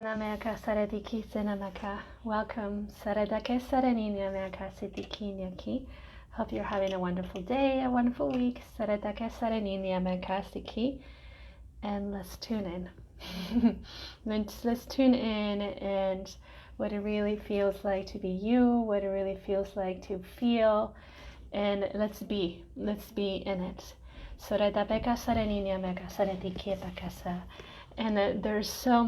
Nameka saradiki senamaka. Welcome. Saradake saraninya meka sitikinyaki. Hope you're having a wonderful day, a wonderful week. Saradake saraninya meka siki. And let's tune in. Let's tune in and what it really feels like to be you, what it really feels like to feel, and let's be in it. Saradabeka saraninya meka saradiki pakasa. And there's so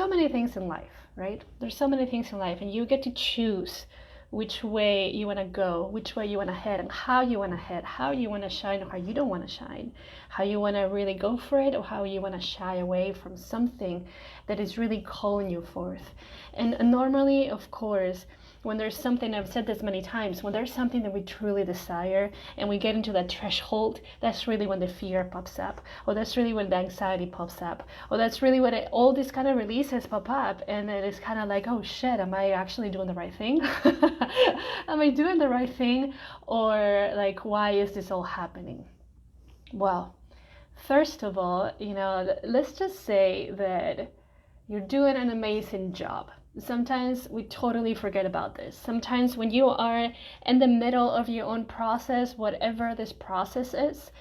many things in life, right? There's so many things in life, and you get to choose which way you want to go, which way you want to head, and how you want to head, how you want to shine or how you don't want to shine, how you want to really go for it or how you want to shy away from something that is really calling you forth. And normally, of course, when there's something, I've said this many times, when there's something that we truly desire and we get into that threshold, that's really when the fear pops up, or that's really when the anxiety pops up, or that's really when all these kind of releases pop up, and it is kind of like, oh shit, am I actually doing the right thing? Am I doing the right thing? Or like, why is this all happening? Well, first of all, let's just say that you're doing an amazing job. Sometimes we totally forget about this. Sometimes when you are in the middle of your own process, whatever this process is,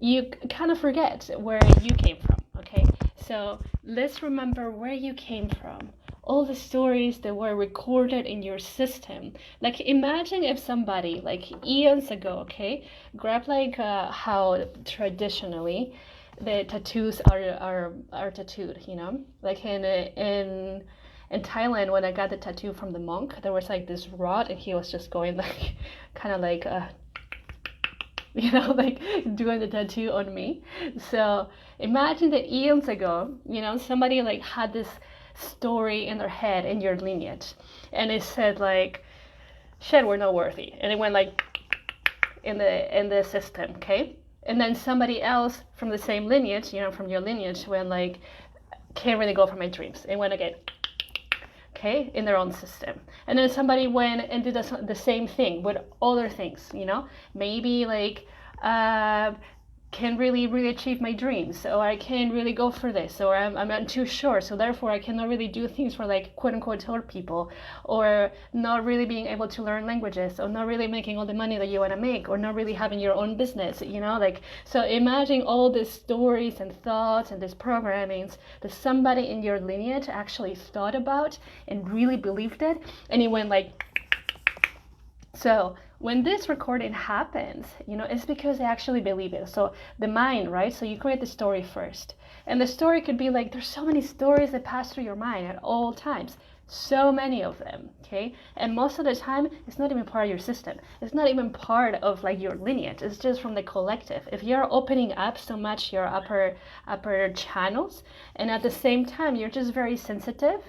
you kind of forget where you came from, okay? So let's remember where you came from. All the stories that were recorded in your system. Like imagine if somebody, like eons ago, okay, grab like how traditionally the tattoos are tattooed, like in Thailand, when I got the tattoo from the monk, there was like this rod and he was just going like kind of like like doing the tattoo on me. So imagine that eons ago, somebody like had this story in their head in your lineage, and it said like, shit, we're not worthy, and it went like in the system, okay? And then somebody else from the same lineage, from your lineage, went like, can't really go for my dreams, and went again, okay, in their own system. And then somebody went and did the same thing with other things, maybe like can really achieve my dreams, or I can't really go for this, or I'm not too sure, so therefore I cannot really do things for like quote unquote other people, or not really being able to learn languages, or not really making all the money that you want to make, or not really having your own business, like, so imagine all these stories and thoughts and these programmings that somebody in your lineage actually thought about and really believed it, and it went like, so when this recording happens, it's because they actually believe it. So the mind, right? So you create the story first. And the story could be like, there's so many stories that pass through your mind at all times. So many of them, okay? And most of the time, it's not even part of your system. It's not even part of like your lineage. It's just from the collective. If you're opening up so much your upper channels, and at the same time, you're just very sensitive,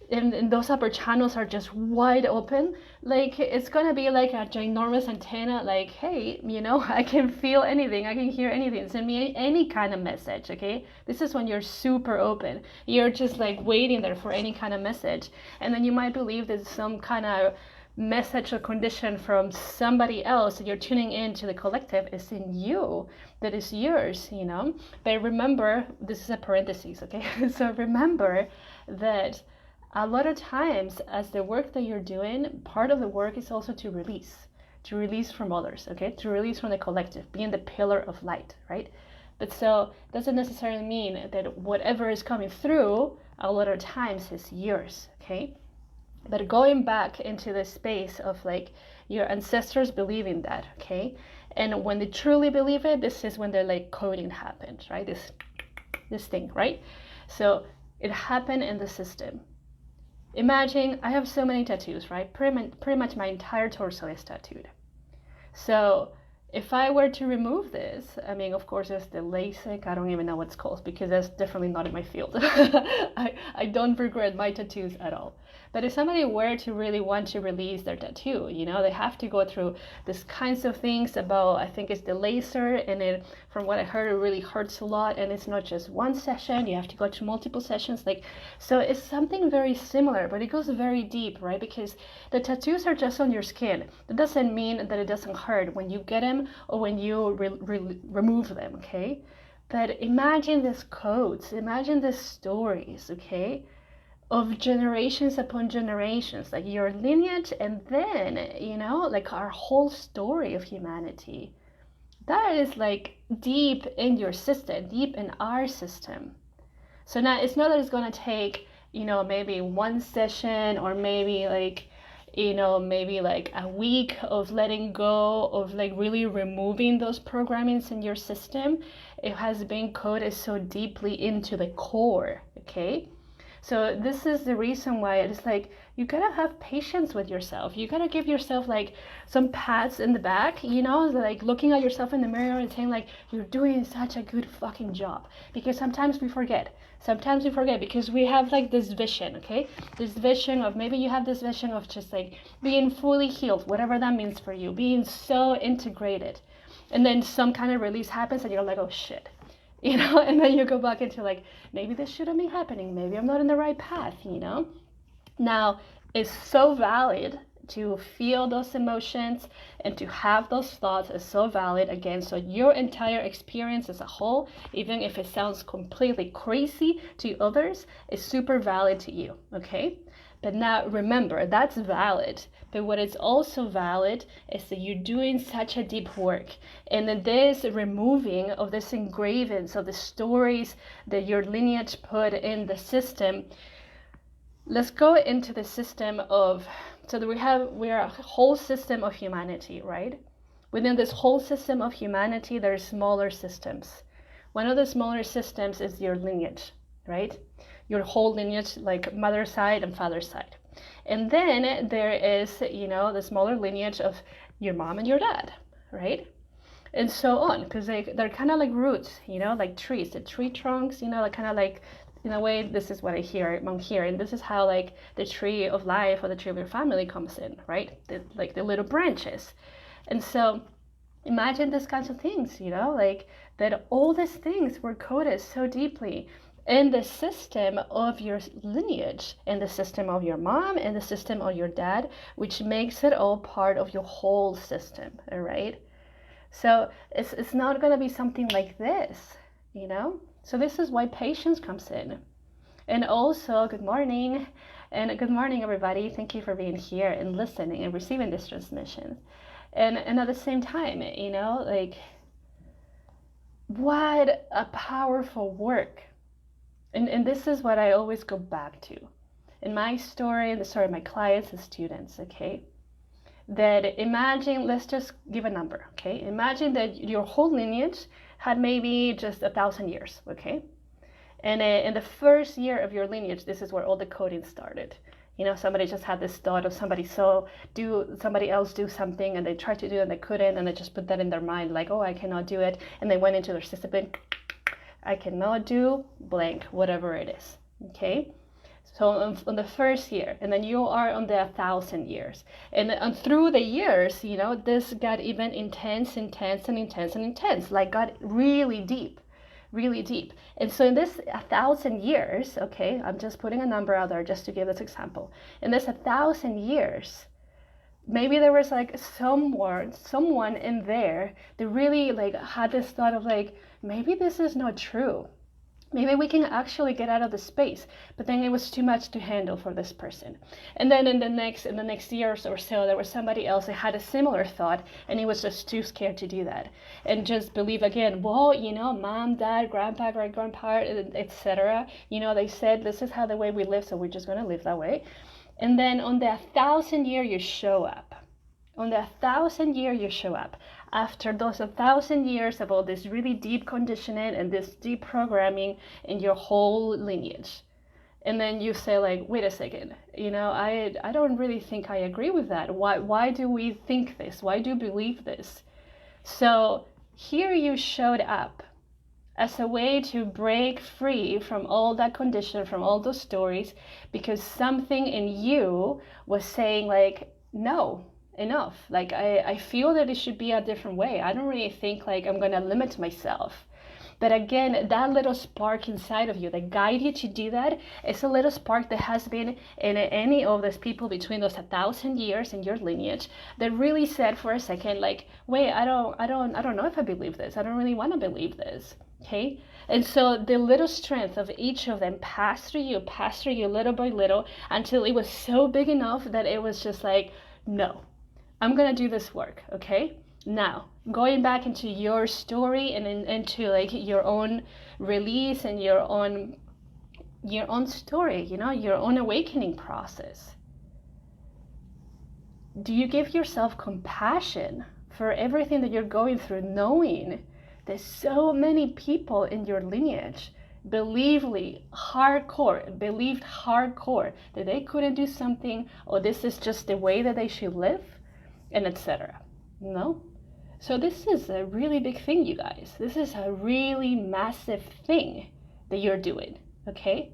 and those upper channels are just wide open, like it's gonna be like a ginormous antenna, like, hey, I can feel anything, I can hear anything, send me any kind of message, okay? This is when you're super open. You're just like waiting there for any kind of message, and then you might believe there's some kind of message or condition from somebody else, and you're tuning into the collective is in you, that is yours, But remember, this is a parenthesis, okay? So remember that a lot of times, as the work that you're doing, part of the work is also to release from others, okay? To release from the collective, being the pillar of light, right? But so doesn't necessarily mean that whatever is coming through a lot of times is yours, okay? But going back into the space of like your ancestors believing that, okay? And when they truly believe it, this is when they're like coding happens, right? This thing, right? So it happened in the system. Imagine, I have so many tattoos, right? Pretty much my entire torso is tattooed. So if I were to remove this, I mean, of course, there's the LASIK. I don't even know what it's called because that's definitely not in my field. I don't regret my tattoos at all. But if somebody were to really want to release their tattoo, they have to go through these kinds of things about, I think it's the laser, and it, from what I heard, it really hurts a lot, and it's not just one session, you have to go to multiple sessions, like, so it's something very similar, but it goes very deep, right? Because the tattoos are just on your skin. That doesn't mean that it doesn't hurt when you get them or when you remove them, okay? But imagine these codes, imagine these stories, okay, of generations upon generations, like your lineage, and then, like our whole story of humanity. That is like deep in your system, deep in our system. So now it's not that it's going to take, maybe one session, or maybe like, maybe like a week of letting go, of like really removing those programmings in your system. It has been coded so deeply into the core, okay? So this is the reason why it's like, you gotta have patience with yourself. You gotta give yourself like some pats in the back, like looking at yourself in the mirror and saying like, you're doing such a good fucking job. Because sometimes we forget. Because we have like this vision, okay? This vision of, maybe you have this vision of just like being fully healed, whatever that means for you, being so integrated. And then some kind of release happens and you're like, oh shit. And then you go back into like, maybe this shouldn't be happening. Maybe I'm not in the right path, Now, it's so valid to feel those emotions and to have those thoughts is so valid. Again, so your entire experience as a whole, even if it sounds completely crazy to others, is super valid to you, okay? But now remember, that's valid. But what is also valid is that you're doing such a deep work. And that this removing of this engravings of the stories that your lineage put in the system. Let's go into the system of, so that we're a whole system of humanity, right? Within this whole system of humanity, there are smaller systems. One of the smaller systems is your lineage, right? Your whole lineage, like mother's side and father's side. And then there is, the smaller lineage of your mom and your dad, right? And so on, because they're kind of like roots, like trees, the tree trunks, like kind of like, in a way, this is what I'm hearing. This is how like the tree of life or the tree of your family comes in, right? Like the little branches. And so imagine these kinds of things, like that all these things were coded so deeply in the system of your lineage, in the system of your mom, and the system of your dad, which makes it all part of your whole system, all right? So it's not going to be something like this, So this is why patience comes in. And also, good morning, everybody. Thank you for being here and listening and receiving this transmission. And at the same time, like, what a powerful work. And this is what I always go back to in my story and the story of my clients and students, okay? That imagine, let's just give a number, okay? Imagine that your whole lineage had maybe just 1,000 years, okay? And in the first year of your lineage, this is where all the coding started. Somebody just had this thought of somebody else do something, and they tried to do it and they couldn't, and they just put that in their mind, like, oh, I cannot do it. And they went into their system, I cannot do blank, whatever it is, okay? So on the first year, and then you are on the 1,000 years. And through the years, this got even intense, like got really deep. And so in this 1,000 years, okay, I'm just putting a number out there just to give this example. In this 1,000 years, maybe there was like someone in there that really like had this thought of like, maybe this is not true. Maybe we can actually get out of the space, but then it was too much to handle for this person. And then in the next years or so, there was somebody else that had a similar thought, and he was just too scared to do that, and just believe again, well, mom, dad, grandpa, great grandpa, etc. They said this is how the way we live, so we're just gonna live that way. And then on the 1,000 year, you show up. After those 1,000 years of all this really deep conditioning and this deep programming in your whole lineage. And then you say like, wait a second, I don't really think I agree with that. Why do we think this? Why do you believe this? So here you showed up as a way to break free from all that condition, from all those stories, because something in you was saying like, no, enough. Like, I feel that it should be a different way. I don't really think like I'm gonna limit myself. But again, that little spark inside of you that guide you to do that is a little spark that has been in any of those people between those 1,000 years in your lineage that really said for a second, like, wait, I don't know if I believe this. I don't really want to believe this. Okay? And so the little strength of each of them passed through you little by little until it was so big enough that it was just like, no, I'm gonna do this work, okay? Now, going back into your story and into like your own release and your own story, you know, your own awakening process. Do you give yourself compassion for everything that you're going through, knowing that so many people in your lineage believed hardcore that they couldn't do something, or this is just the way that they should live, and etc. No? So this is a really big thing, you guys. This is a really massive thing that you're doing, okay?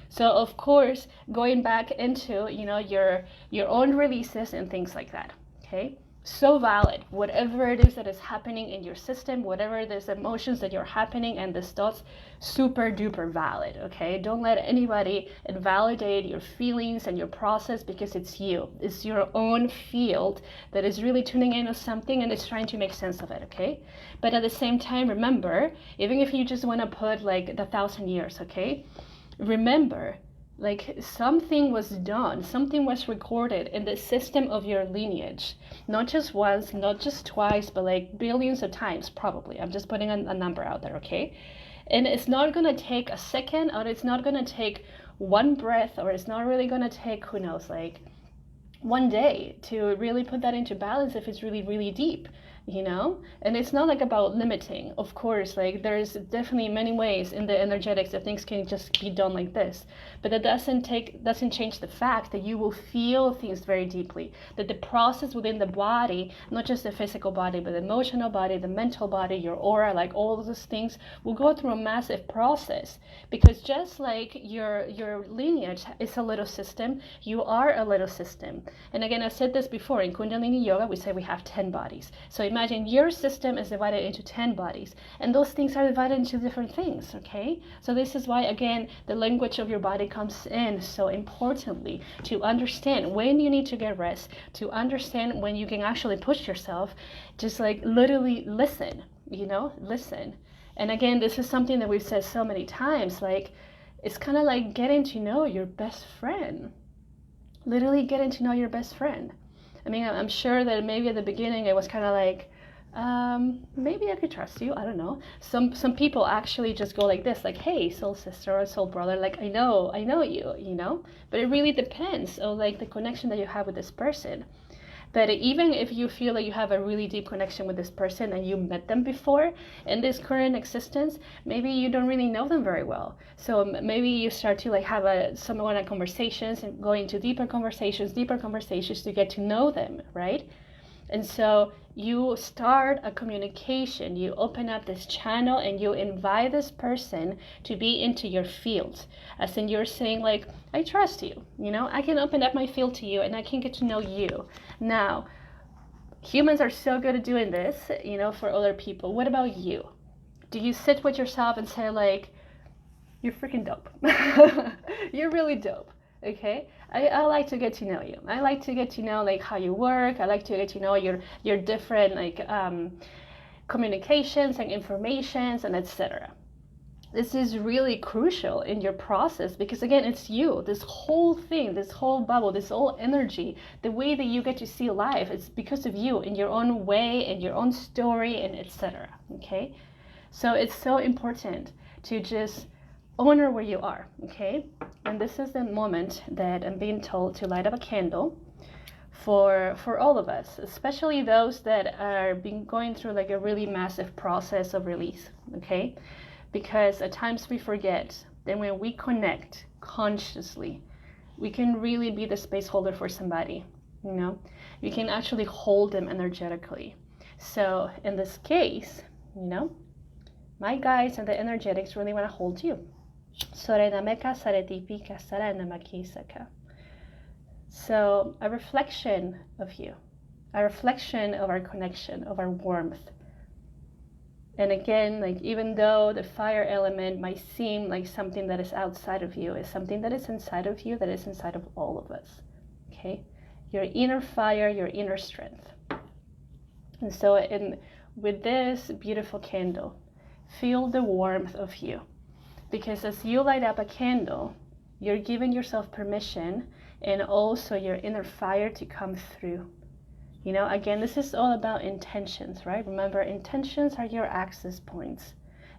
So of course, going back into, you know, your own releases and things like that, okay? So valid, whatever it is that is happening in your system, whatever these emotions that you're happening and these thoughts, super duper valid, okay? Don't let anybody invalidate your feelings and your process, because it's you. It's your own field that is really tuning into something and it's trying to make sense of it, okay? But at the same time, remember, even if you just want to put like the 1,000 years, okay? Remember, like something was done, something was recorded in the system of your lineage, not just once, not just twice, but like billions of times probably. I'm just putting a number out there, okay? And it's not gonna take a second, or it's not gonna take one breath, or it's not really gonna take, who knows, like one day to really put that into balance if it's really, really deep, you know? And it's not like about limiting. Of course, like there's definitely many ways in the energetics that things can just be done like this, but that doesn't change the fact that you will feel things very deeply, that the process within the body, not just the physical body, but the emotional body, the mental body, your aura, like all of those things will go through a massive process. Because just like your lineage is a little system, you are a little system. And again, I said this before, in Kundalini Yoga, we say we have 10 bodies. So imagine your system is divided into 10 bodies, and those things are divided into different things, okay? So this is why, again, the language of your body comes in so importantly, to understand when you need to get rest, to understand when you can actually push yourself, just like literally listen, you know, listen. And again, this is something that we've said so many times, like, it's kind of like getting to know your best friend. Literally getting to know your best friend. I mean, I'm sure that maybe at the beginning it was kind of like, maybe I could trust you. I don't know. Some people actually just go like this, like, hey, soul sister or soul brother, like, I know you, you know? But it really depends on like the connection that you have with this person. But even if you feel that you have a really deep connection with this person and you met them before in this current existence, maybe you don't really know them very well. So maybe you start to like have some kind of conversations and go into deeper conversations to get to know them, right? And so you start a communication, you open up this channel and you invite this person to be into your field. As in you're saying like, I trust you, you know, I can open up my field to you and I can get to know you. Now, humans are so good at doing this, you know, for other people. What about you? Do you sit with yourself and say like, you're freaking dope. You're really dope. Okay, I like to get to know you. I like to get to know like how you work. I like to get to know your different like communications and informations and etc. This is really crucial in your process because again, it's you. This whole thing, this whole bubble, this whole energy, the way that you get to see life, it's because of you in your own way, in your own story, and etc. Okay, so it's so important to just honor where you are, okay? And this is the moment that I'm being told to light up a candle for all of us, especially those that are going through like a really massive process of release, okay? Because at times we forget that when we connect consciously, we can really be the space holder for somebody, you know? You can actually hold them energetically. So in this case, you know, my guides and the energetics really want to hold you. So a reflection of you, a reflection of our connection, of our warmth. And again, like even though the fire element might seem like something that is outside of you, it's something that is inside of you, that is inside of all of us. Okay? Your inner fire, your inner strength. And so with this beautiful candle, feel the warmth of you. Because as you light up a candle, you're giving yourself permission and also your inner fire to come through. You know, again, this is all about intentions, right? Remember, intentions are your access points.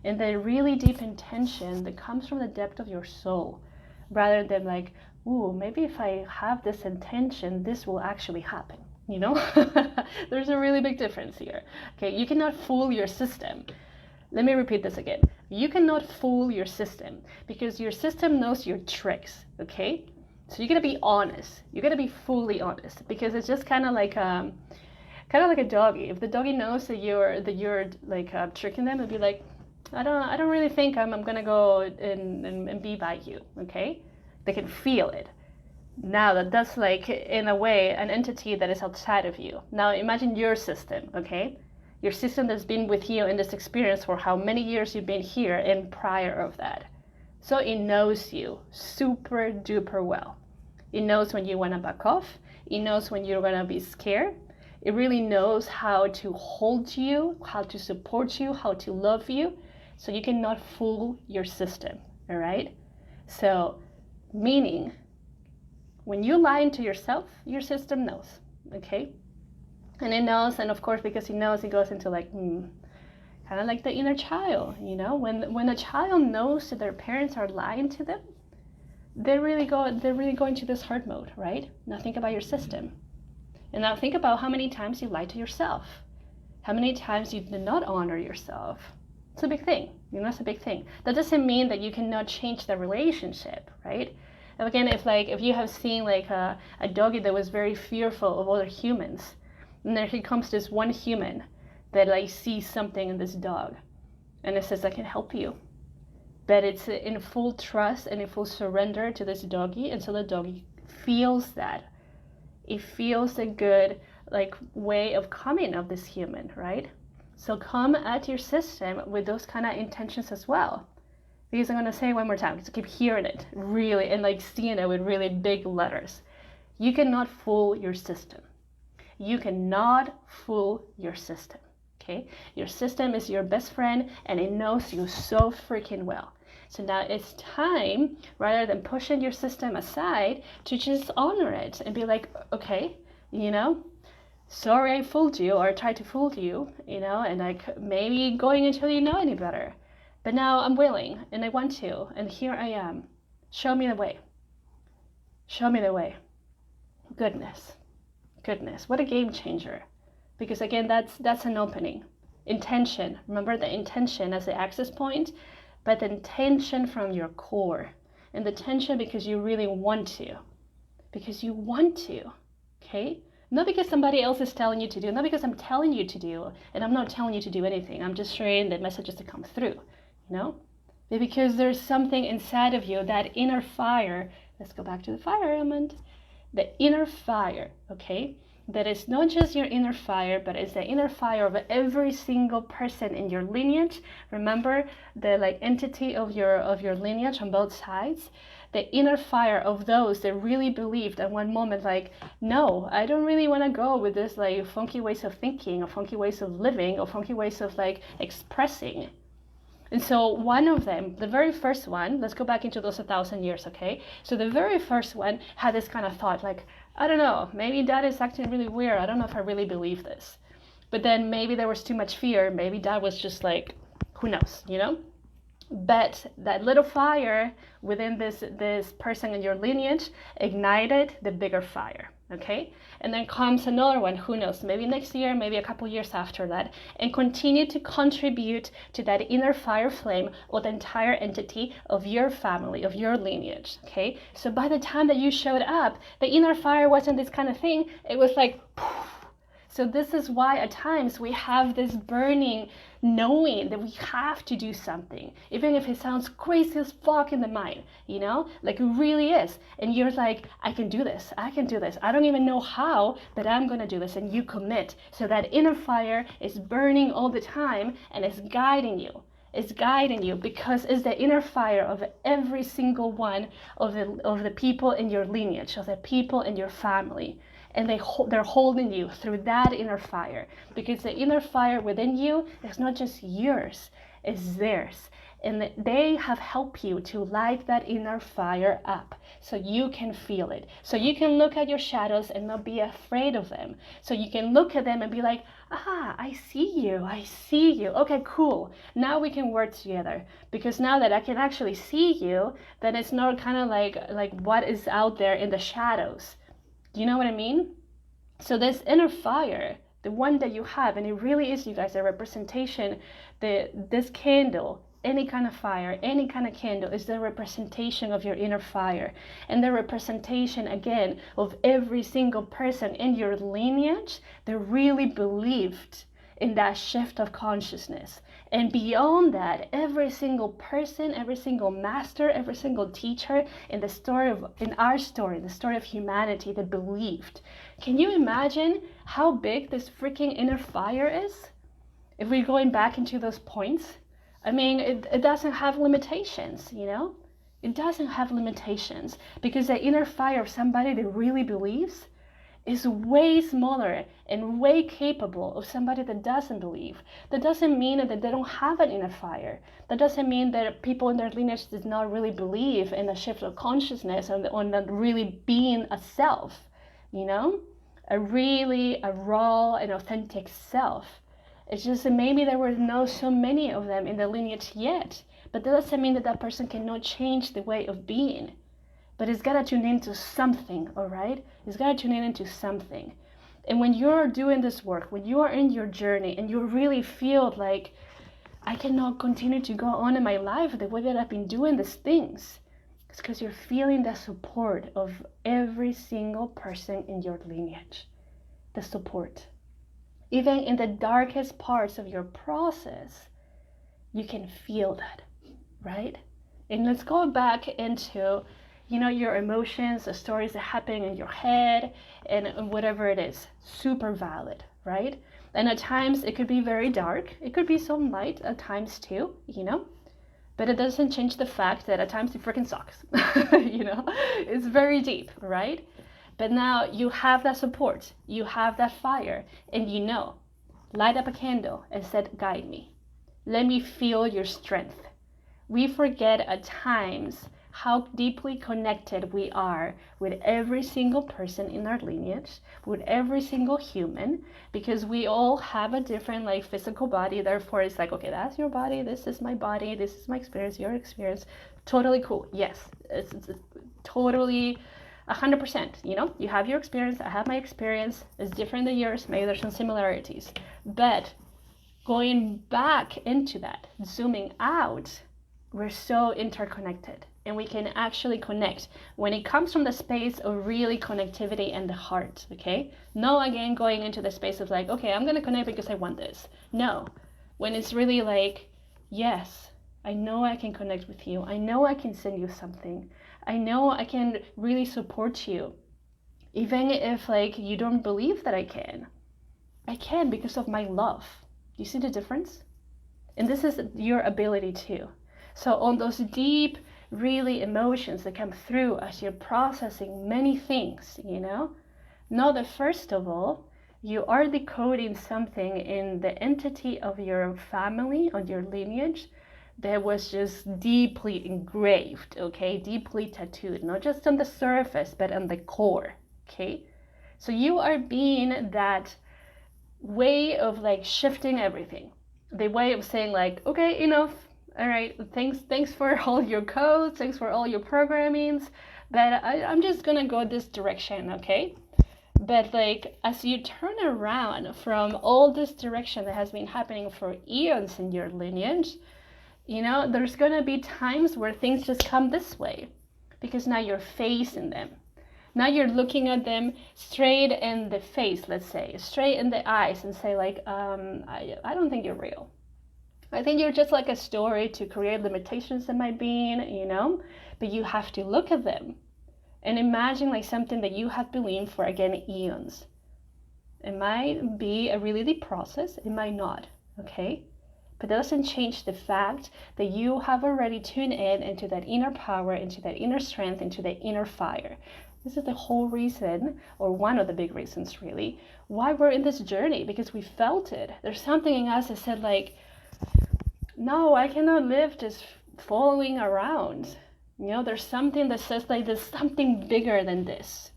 And the really deep intention that comes from the depth of your soul, rather than like, ooh, maybe if I have this intention, this will actually happen. You know, there's a really big difference here. Okay, you cannot fool your system. Let me repeat this again. You cannot fool your system because your system knows your tricks. Okay, so you gotta be honest. You gotta be fully honest because it's just kind of like a doggy. If the doggy knows that you're like tricking them, it'd be like, I don't really think I'm gonna go and be by you. Okay, they can feel it. Now that's like, in a way, an entity that is outside of you. Now imagine your system, okay? Your system that's been with you in this experience for how many years you've been here and prior of that. So it knows you super duper well. It knows when you want to back off. It knows when you're going to be scared. It really knows how to hold you, how to support you, how to love you. So you cannot fool your system, all right? So, meaning, when you lie to yourself, your system knows, okay? And it knows, and of course, because it knows, it goes into like, kind of like the inner child, you know? When a child knows that their parents are lying to them, they really go into this hard mode, right? Now think about your system. And now think about how many times you lie to yourself. How many times you did not honor yourself. It's a big thing, you know, it's a big thing. That doesn't mean that you cannot change the relationship, right? Again, if you have seen like a doggy that was very fearful of other humans, and then here comes this one human that like sees something in this dog, and it says, I can help you. But it's in full trust and in full surrender to this doggy, and so the doggy feels that. It feels a good like way of coming of this human, right? So come at your system with those kind of intentions as well. Because I'm going to say it one more time, because I keep hearing it really, and like seeing it with really big letters. You cannot fool your system. You cannot fool your system, okay? Your system is your best friend, and it knows you so freaking well. So now it's time, rather than pushing your system aside, to just honor it and be like, okay, you know, sorry I fooled you, or tried to fool you, you know, and like maybe going until you know any better. But now I'm willing, and I want to, and here I am. Show me the way. Show me the way. Goodness. Goodness. What a game changer. Because again, that's an opening. Intention. Remember the intention as the access point, but the intention from your core. And the tension because you really want to. Because you want to. Okay? Not because somebody else is telling you to do, not because I'm telling you to do, and I'm not telling you to do anything. I'm just sharing the messages that come through. You know, but because there's something inside of you, that inner fire. Let's go back to the fire element. The inner fire, okay, that is not just your inner fire, but it's the inner fire of every single person in your lineage. Remember the like entity of your lineage on both sides. The inner fire of those that really believed at one moment, like, no, I don't really want to go with this like funky ways of thinking, or funky ways of living, or funky ways of like expressing. And so one of them, the very first one, let's go back into those 1,000 years, okay? So the very first one had this kind of thought, like, I don't know, maybe Dad is acting really weird. I don't know if I really believe this. But then maybe there was too much fear. Maybe Dad was just like, who knows, you know? But that little fire within this person in your lineage ignited the bigger fire, okay? And then comes another one, who knows, maybe next year, maybe a couple years after that, and continue to contribute to that inner fire flame of the entire entity of your family, of your lineage, okay? So by the time that you showed up, the inner fire wasn't this kind of thing, it was like, poof. So this is why at times we have this burning knowing that we have to do something, even if it sounds crazy as fuck in the mind, you know, like it really is. And you're like, I can do this. I don't even know how, but I'm going to do this. And you commit. So that inner fire is burning all the time, and it's guiding you. It's guiding you because it's the inner fire of every single one of the people in your lineage, of the people in your family. And they're holding you through that inner fire, because the inner fire within you is not just yours. is theirs. And they have helped you to light that inner fire up so you can feel it. So you can look at your shadows and not be afraid of them. So you can look at them and be like, I see you. I see you. Okay, cool. Now we can work together. Because now that I can actually see you, then it's not kind of like what is out there in the shadows. Do you know what I mean? So this inner fire, the one that you have, and it really is, you guys, a representation, this candle, any kind of fire, any kind of candle is the representation of your inner fire, and the representation again of every single person in your lineage that really believed in that shift of consciousness. And beyond that, every single person, every single master, every single teacher in the story of, in our story, the story of humanity that believed. Can you imagine how big this freaking inner fire is? If we're going back into those points, I mean, it doesn't have limitations, you know? It doesn't have limitations, because the inner fire of somebody that really believes is way smaller and way capable of somebody that doesn't believe. That doesn't mean that they don't have an inner fire. That doesn't mean that people in their lineage did not really believe in a shift of consciousness on really being a self, you know? A raw and authentic self. It's just that maybe there were not so many of them in the lineage yet, but that doesn't mean that that person cannot change the way of being. But it's got to tune into something, all right? It's got to tune into something. And when you're doing this work, when you are in your journey and you really feel like, I cannot continue to go on in my life the way that I've been doing these things, it's because you're feeling the support of every single person in your lineage. The support. Even in the darkest parts of your process, you can feel that, right? And let's go back into, you know, your emotions, the stories that happen in your head, and whatever it is, super valid, right? And at times it could be very dark. It could be some light at times too, you know? But it doesn't change the fact that at times it freaking sucks, you know? It's very deep, right? But now you have that support, you have that fire, and you know, light up a candle and said, guide me. Let me feel your strength. We forget at times how deeply connected we are with every single person in our lineage, with every single human, because we all have a different like physical body. Therefore, it's like, okay, that's your body, this is my body, this is my experience, your experience. Totally cool. Yes, it's totally 100%, you know, you have your experience, I have my experience, it's different than yours, maybe there's some similarities, but going back into that, zooming out, we're so interconnected, and we can actually connect when it comes from the space of really connectivity and the heart, okay? No, again, going into the space of like, okay, I'm gonna connect because I want this. No, when it's really like, yes, I know I can connect with you, I know I can send you something, I know I can really support you, even if like you don't believe that I can. I can because of my love. You see the difference? And this is your ability too. So on those deep, really emotions that come through as you're processing many things, you know, know that first of all, you are decoding something in the entity of your family, on your lineage, that was just deeply engraved, okay, deeply tattooed, not just on the surface, but on the core, okay? So you are being that way of like shifting everything, the way of saying like, okay, enough, all right, thanks for all your codes, thanks for all your programmings, but I'm just gonna go this direction, okay? But like, as you turn around from all this direction that has been happening for eons in your lineage, you know, there's gonna be times where things just come this way because now you're facing them. Now you're looking at them straight in the face, let's say, straight in the eyes and say like, I don't think you're real. I think you're just like a story to create limitations that might be in, you know, but you have to look at them and imagine like something that you have believed for, again, eons. It might be a really deep process, it might not, okay? But that doesn't change the fact that you have already tuned in into that inner power, into that inner strength, into that inner fire. This is the whole reason, or one of the big reasons really, why we're in this journey, because we felt it. There's something in us that said like, no, I cannot live just following around. There's something that says like there's something bigger than this,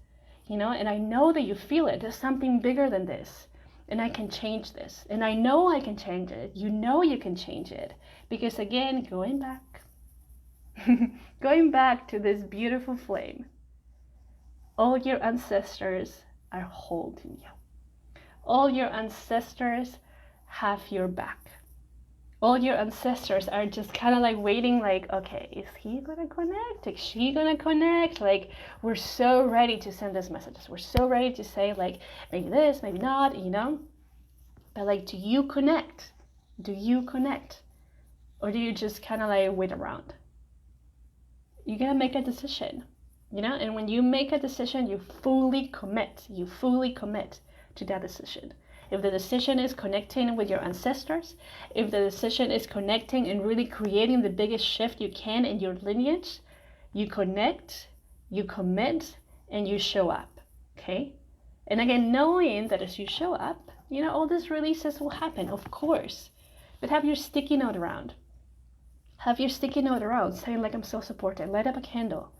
and I know that you feel it. There's something bigger than this, and I can change this, and I know I can change it. You can change it, because again, going back, going back to this beautiful flame, all your ancestors are holding you. All your ancestors have your back. All your ancestors are just kind of like waiting, like, okay, is he gonna connect? Is she gonna connect? Like, we're so ready to send these messages. We're so ready to say, like, maybe this, maybe not, But like, do you connect? Do you connect? Or do you just kind of like wait around? You gotta make a decision, And when you make a decision, you fully commit. You fully commit to that decision. If the decision is connecting with your ancestors, if the decision is connecting and really creating the biggest shift you can in your lineage, you connect, you commit, and you show up, okay? And again, knowing that as you show up, all these releases will happen, of course. But have your sticky note around. Have your sticky note around saying, like, I'm so supported. Light up a candle.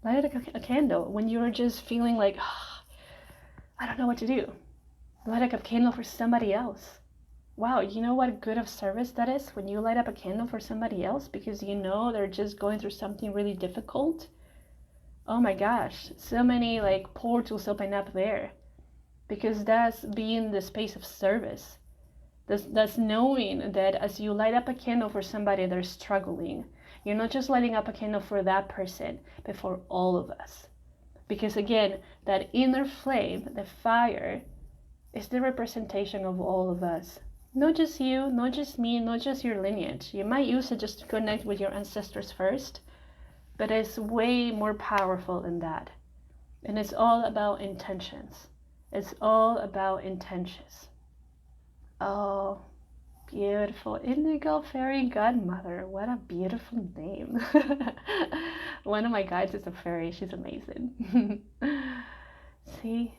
Light up a candle when you're just feeling like, I don't know what to do. Light up a candle for somebody else. Wow, you know what good of service that is when you light up a candle for somebody else because they're just going through something really difficult? Oh my gosh, so many like portals open up there, because that's being the space of service. That's knowing that as you light up a candle for somebody that's struggling, you're not just lighting up a candle for that person, but for all of us. Because again, that inner flame, the fire, is the representation of all of us. Not just you, not just me, not just your lineage. You might use it just to connect with your ancestors first, but it's way more powerful than that. And it's all about intentions. It's all about intentions. Oh, beautiful. Indigo Fairy Godmother. What a beautiful name. One of my guides is a fairy. She's amazing. See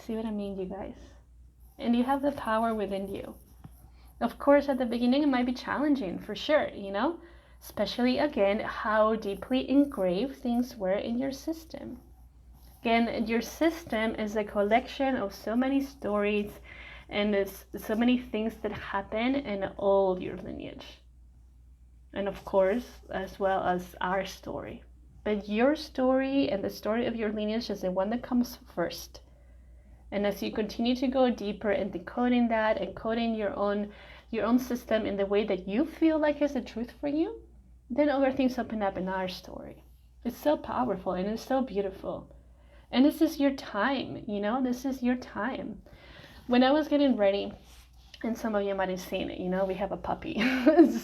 what I mean, you guys? And you have the power within you. Of course, at the beginning, it might be challenging, for sure, Especially, again, how deeply engraved things were in your system. Again, your system is a collection of so many stories and there's so many things that happen in all your lineage. And of course, as well as our story. But your story and the story of your lineage is the one that comes first. And as you continue to go deeper in decoding that and coding your own system in the way that you feel like is the truth for you, then other things open up in our story. It's so powerful and it's so beautiful. And this is your time, this is your time. When I was getting ready, and some of you might have seen it, we have a puppy.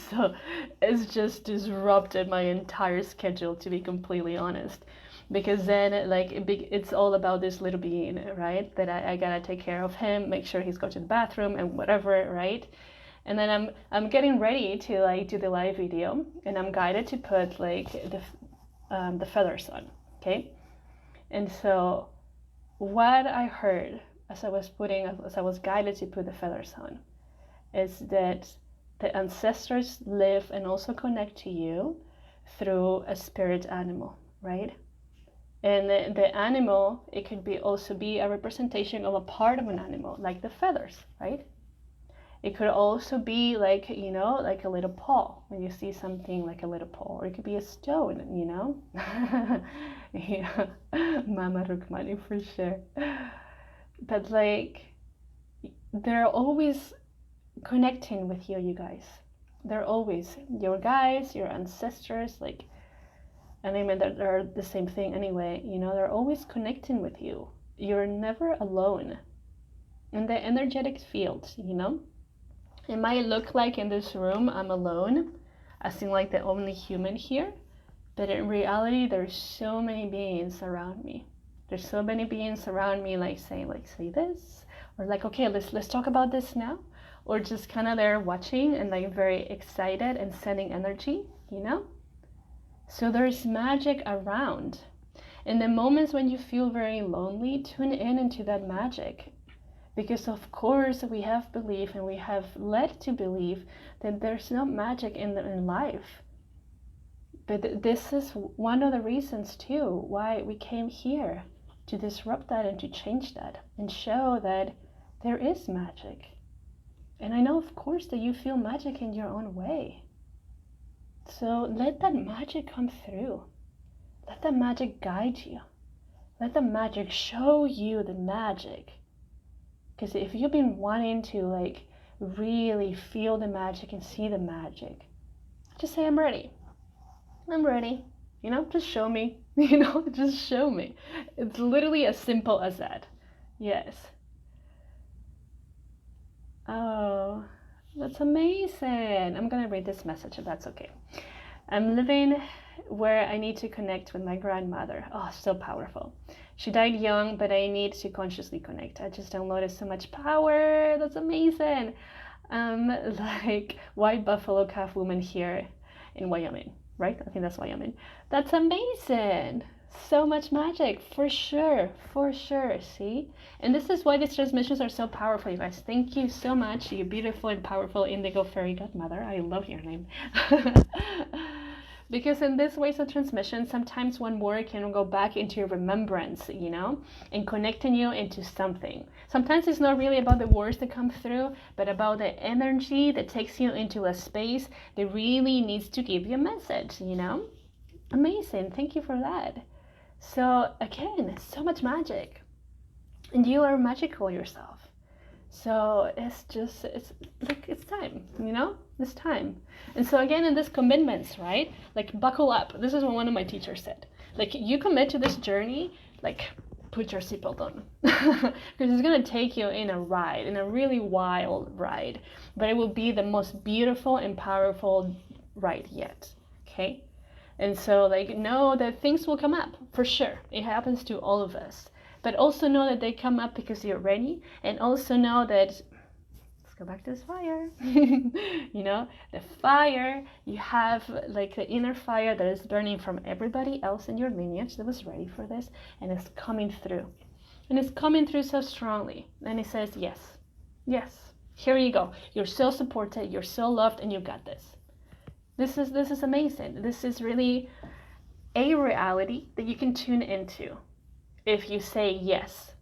So it's just disrupted my entire schedule, to be completely honest. Because then it's all about this little being, right? That I gotta take care of him, make sure he's go to the bathroom and whatever, right? And then I'm getting ready to do the live video, and I'm guided to put the feathers on, okay? And so what I heard as I was guided to put the feathers on is that the ancestors live and also connect to you through a spirit animal, right? And the animal, it could also be a representation of a part of an animal, like the feathers, right? It could also be like a little paw, when you see something like a little paw, or it could be a stone, Yeah, Mama Rukmani for sure. But they're always connecting with you guys. They're always your guides, your ancestors, and I mean that they're the same thing anyway, they're always connecting with you. You're never alone in the energetic field, It might look like in this room I'm alone, as in the only human here, but in reality there's so many beings around me. There's so many beings around me saying say this, or okay, let's talk about this now, or just kind of there watching and very excited and sending energy, So there's magic around. In the moments when you feel very lonely, tune into that magic. Because of course we have belief and we have led to believe that there's no magic in life. But this is one of the reasons too why we came here, to disrupt that and to change that and show that there is magic. And I know, of course, that you feel magic in your own way. So let that magic come through. Let the magic guide you. Let the magic show you the magic. Because if you've been wanting to like really feel the magic and see the magic, just say, I'm ready. I'm ready. You know, just show me. You know, just show me. It's literally as simple as that. Yes. Oh, that's amazing. I'm going to read this message if that's okay. I'm living where I need to connect with my grandmother. Oh, so powerful. She died young, but I need to consciously connect. I just downloaded so much power. That's amazing. Like white buffalo calf woman here in Wyoming, right? I think that's Wyoming. That's amazing. So much magic, for sure, see? And this is why these transmissions are so powerful, you guys. Thank you so much, you beautiful and powerful indigo fairy godmother. I love your name. Because in this ways of transmission, sometimes one word can go back into your remembrance, you know, and connecting you into something. Sometimes it's not really about the words that come through, but about the energy that takes you into a space that really needs to give you a message, you know? Amazing, thank you for that. So again, so much magic. And you are magical yourself. So it's time, you know? It's time. And so again, in this commitments, right? Like buckle up. This is what one of my teachers said. Like you commit to this journey, like put your seatbelt on. Because it's going to take you in a ride, in a really wild ride. But it will be the most beautiful and powerful ride yet. Okay? And so like know that things will come up, for sure. It happens to all of us. But also know that they come up because you're ready. And also know that, let's go back to this fire. You know, the fire, you have like the inner fire that is burning from everybody else in your lineage that was ready for this. And it's coming through. And it's coming through so strongly. And it says, yes, yes, here you go. You're so supported, you're so loved, and you got this. This is amazing. This is really a reality that you can tune into. If you say yes,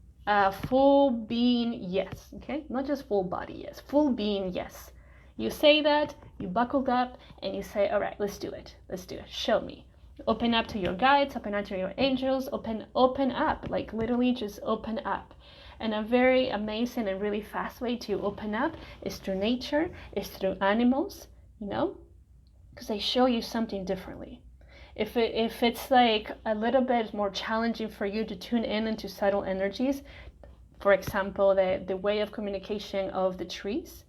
full being yes, okay? Not just full body yes, full being yes. You say that, you buckled up, and you say, all right, let's do it. Let's do it. Show me. Open up to your guides, open up to your angels, open up, like literally just open up. And a very amazing and really fast way to open up is through nature, is through animals, you know? Because they show you something differently. If it's like a little bit more challenging for you to tune in into subtle energies, for example, the way of communication of the trees,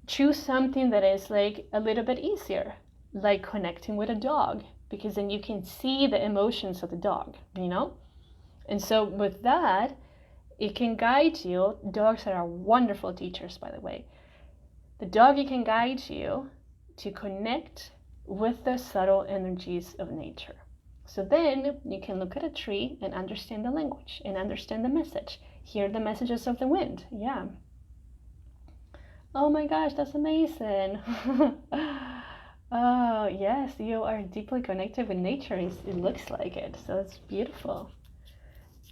choose something that is like a little bit easier, like connecting with a dog, because then you can see the emotions of the dog, you know? And so with that, it can guide you. Dogs are wonderful teachers, by the way. The doggy can guide you to connect with the subtle energies of nature. So then you can look at a tree and understand the language and understand the message. Hear the messages of the wind. Yeah. Oh my gosh, that's amazing. Oh yes, you are deeply connected with nature. It looks like it. So it's beautiful.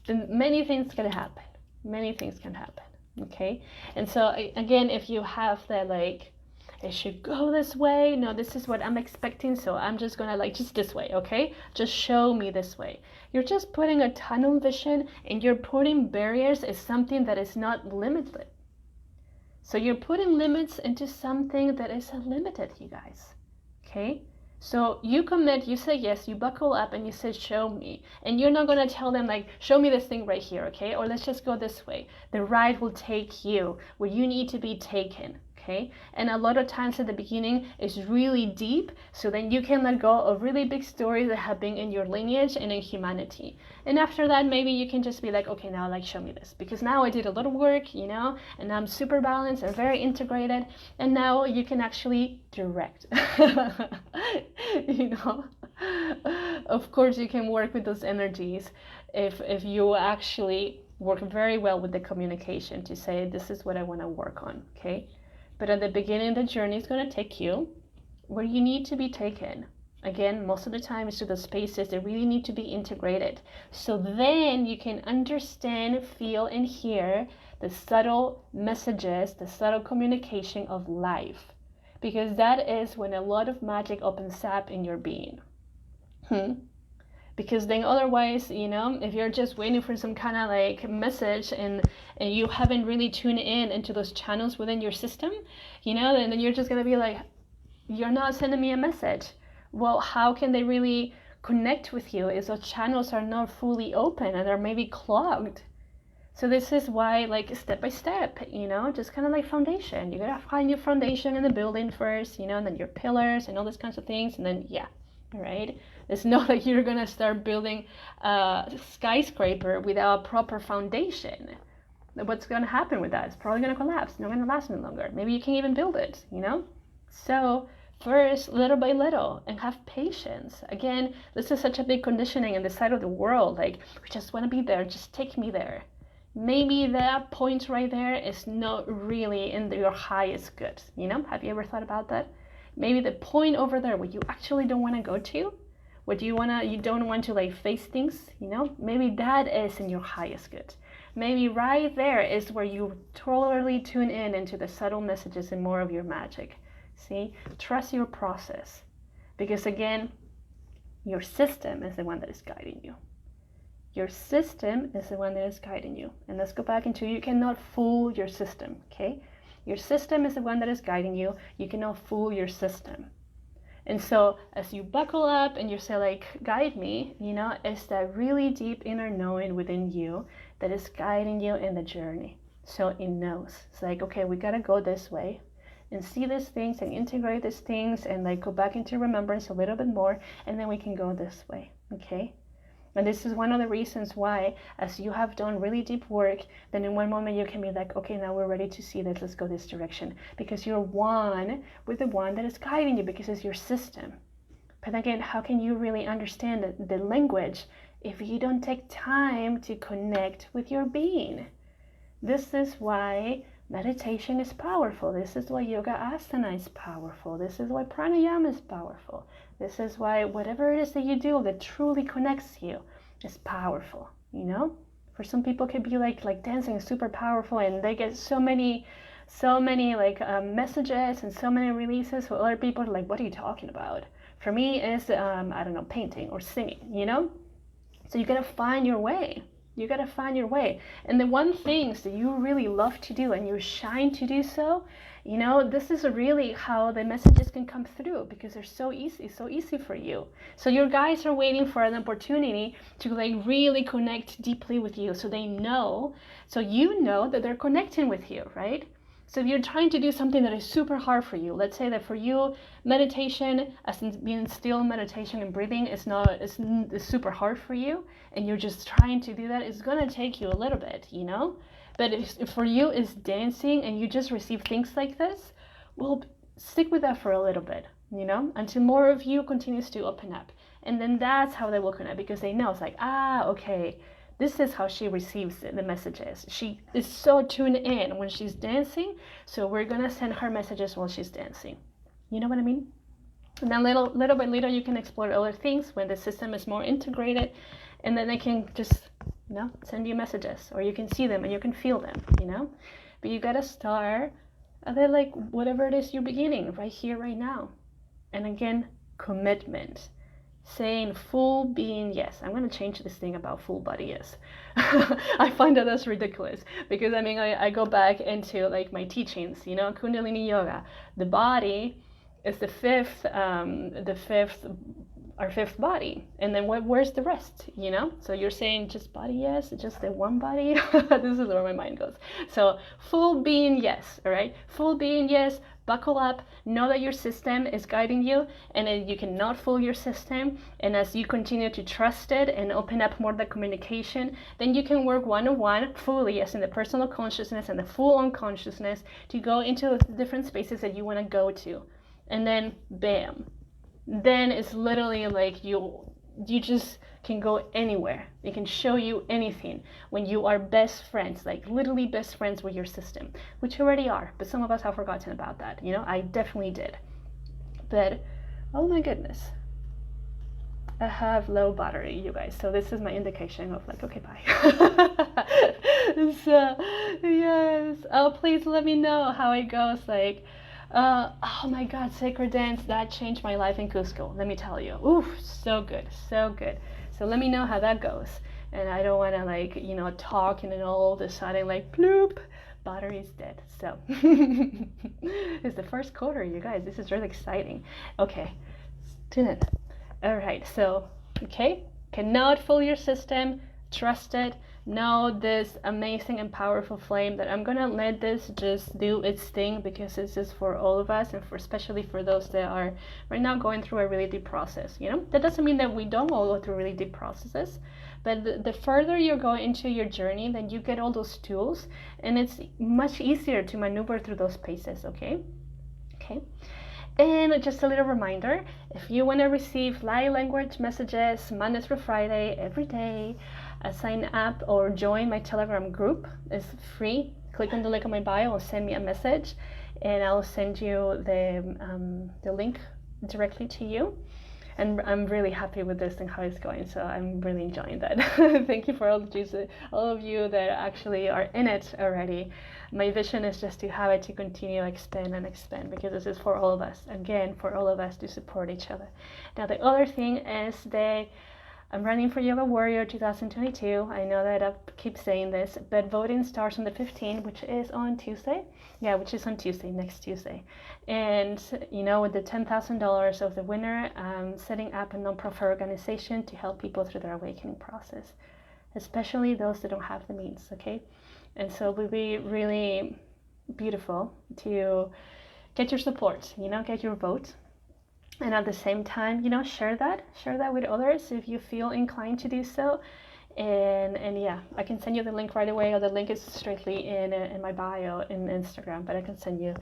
And many things can happen. Many things can happen. Okay. And so again, if you have that like, it should go this way. No, this is what I'm expecting. So I'm just gonna like just this way, okay? Just show me this way. You're just putting a tunnel vision and you're putting barriers as something that is not limited. So you're putting limits into something that is limited, you guys. Okay? So you commit, you say yes, you buckle up and you say, show me. And you're not gonna tell them like, show me this thing right here, okay? Or let's just go this way. The ride will take you where you need to be taken. Okay, and a lot of times at the beginning is really deep, so then you can let go of really big stories that have been in your lineage and in humanity. And after that, maybe you can just be like, okay, now like show me this, because now I did a lot of work, you know, and I'm super balanced and very integrated, and now you can actually direct. You know, Of course, you can work with those energies if you actually work very well with the communication to say, this is what I want to work on, okay? But at the beginning, the journey is going to take you where you need to be taken. Again, most of the time it's to the spaces that really need to be integrated. So then you can understand, feel, and hear the subtle messages, the subtle communication of life. Because that is when a lot of magic opens up in your being. Because then otherwise, if you're just waiting for some kind of like message and you haven't really tuned in into those channels within your system, then you're just going to be like, you're not sending me a message. Well, how can they really connect with you if those channels are not fully open and they're maybe clogged? So this is why, like, step by step, just kind of like foundation. You gotta find your foundation in the building first, and then your pillars and all these kinds of things, and then all right. It's not like you're gonna start building a skyscraper without a proper foundation. What's gonna happen with that? It's probably gonna collapse. It's not gonna last any longer. Maybe you can't even build it. So first, little by little, and have patience. Again, this is such a big conditioning in the side of the world. Like, we just want to be there. Just take me there. Maybe that point right there is not really in your highest good. Have you ever thought about that? Maybe the point over there where you actually don't want to go to, where you don't want to like face things, maybe that is in your highest good. Maybe right there is where you totally tune in into the subtle messages and more of your magic. See, trust your process, because again, your system is the one that is guiding you. Your system is the one that is guiding you. And let's go back into, you cannot fool your system, okay? Your system is the one that is guiding you. You cannot fool your system. And so as you buckle up and you say like, guide me, it's that really deep inner knowing within you that is guiding you in the journey. So it knows. It's like, okay, we gotta go this way and see these things and integrate these things and like go back into remembrance a little bit more, and then we can go this way, okay? And this is one of the reasons why, as you have done really deep work, then in one moment you can be like, okay, now we're ready to see this, let's go this direction. Because you're one with the one that is guiding you, because it's your system. But again, how can you really understand the language if you don't take time to connect with your being? This is why meditation is powerful. This is why yoga asana is powerful. This is why pranayama is powerful. This is why whatever it is that you do that truly connects you is powerful, For some people it could be like dancing is super powerful and they get so many like messages and so many releases. For other people, like, what are you talking about? For me, it's, I don't know, painting or singing, So you gotta find your way. You gotta find your way. And the one things that you really love to do and you shine to do so, this is really how the messages can come through, because they're so easy for you. So your guides are waiting for an opportunity to like really connect deeply with you, so they know, so you know that they're connecting with you, right? So if you're trying to do something that is super hard for you, let's say that for you, meditation, as in being still, meditation and breathing is super hard for you, and you're just trying to do that, it's gonna take you a little bit, But if for you it's dancing and you just receive things like this, well, stick with that for a little bit, until more of you continues to open up. And then that's how they will connect, because they know it's like, okay, this is how she receives the messages. She is so tuned in when she's dancing, so we're gonna send her messages while she's dancing. You know what I mean? And then little by little, you can explore other things when the system is more integrated, and then they can just, send you messages, or you can see them and you can feel them, But you gotta start at like whatever it is you're beginning, right here, right now. And again, commitment. Saying full being yes. I'm going to change this thing about full body yes. I find that that's ridiculous, because I go back into like my teachings, Kundalini yoga. The body is our fifth body, and then where's the rest, So you're saying just body yes, just the one body. This is where my mind goes. So full being yes, all right, full being yes. Buckle up, know that your system is guiding you, and you cannot fool your system. And as you continue to trust it and open up more the communication, then you can work one-on-one fully, as in the personal consciousness and the full unconsciousness, to go into the different spaces that you want to go to. And then bam, then it's literally like you just can go anywhere. It can show you anything when you are best friends, like literally best friends with your system, which you already are, but some of us have forgotten about that. You know, I definitely did. But oh my goodness, I have low battery, you guys, so this is my indication of like, okay, bye. So yes, oh, please let me know how it goes. Like, oh my god, sacred dance, that changed my life in Cusco, let me tell you. Oof, so good, so good. So let me know how that goes. And I don't want to, like, you know, talk and then all of a sudden like bloop, battery's dead. So it's the first quarter, you guys, this is really exciting. Okay, tune in. All right, so, okay, cannot fool your system, trust it, know this amazing and powerful flame that I'm gonna let this just do its thing, because this is for all of us, and for especially for those that are right now going through a really deep process. You know, that doesn't mean that we don't all go through really deep processes, but the further you go into your journey, then you get all those tools, and it's much easier to maneuver through those paces. Okay. And just a little reminder, if you want to receive live language messages Monday through Friday every day, sign up or join my Telegram group. It's free. Click on the link on my bio or send me a message, and I'll send you the link directly to you. And I'm really happy with this and how it's going, so I'm really enjoying that. Thank you for all of you that actually are in it already. My vision is just to have it to continue expand and expand, because this is for all of us, again, for all of us to support each other. Now the other thing is that I'm running for Yoga Warrior 2022. I know that I keep saying this, but voting starts on the 15th, which is on Tuesday. Yeah, which is on Tuesday, next Tuesday. And, you know, with the $10,000 of the winner, I'm setting up a nonprofit organization to help people through their awakening process, especially those that don't have the means, okay? And so it would be really beautiful to get your support, you know, get your vote. And at the same time, you know, share that with others if you feel inclined to do so. And yeah, I can send you the link right away, or the link is straightly in my bio in Instagram, but I can send you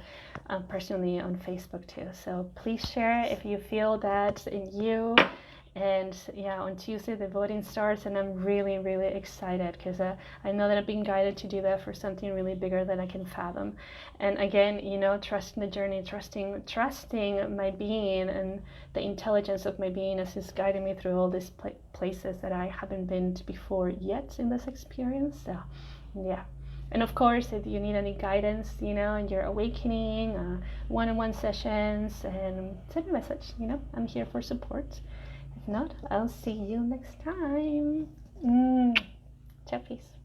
personally on Facebook too. So please share if you feel that in you. And yeah, on Tuesday the voting starts, and I'm really, really excited, because I know that I've been guided to do that for something really bigger than I can fathom. And again, you know, trusting the journey, trusting my being and the intelligence of my being as it's guiding me through all these places that I haven't been to before yet in this experience. So yeah. And of course, if you need any guidance, you know, in your awakening, one-on-one sessions, and send me a message, you know, I'm here for support. If not, I'll see you next time. Ciao, peace.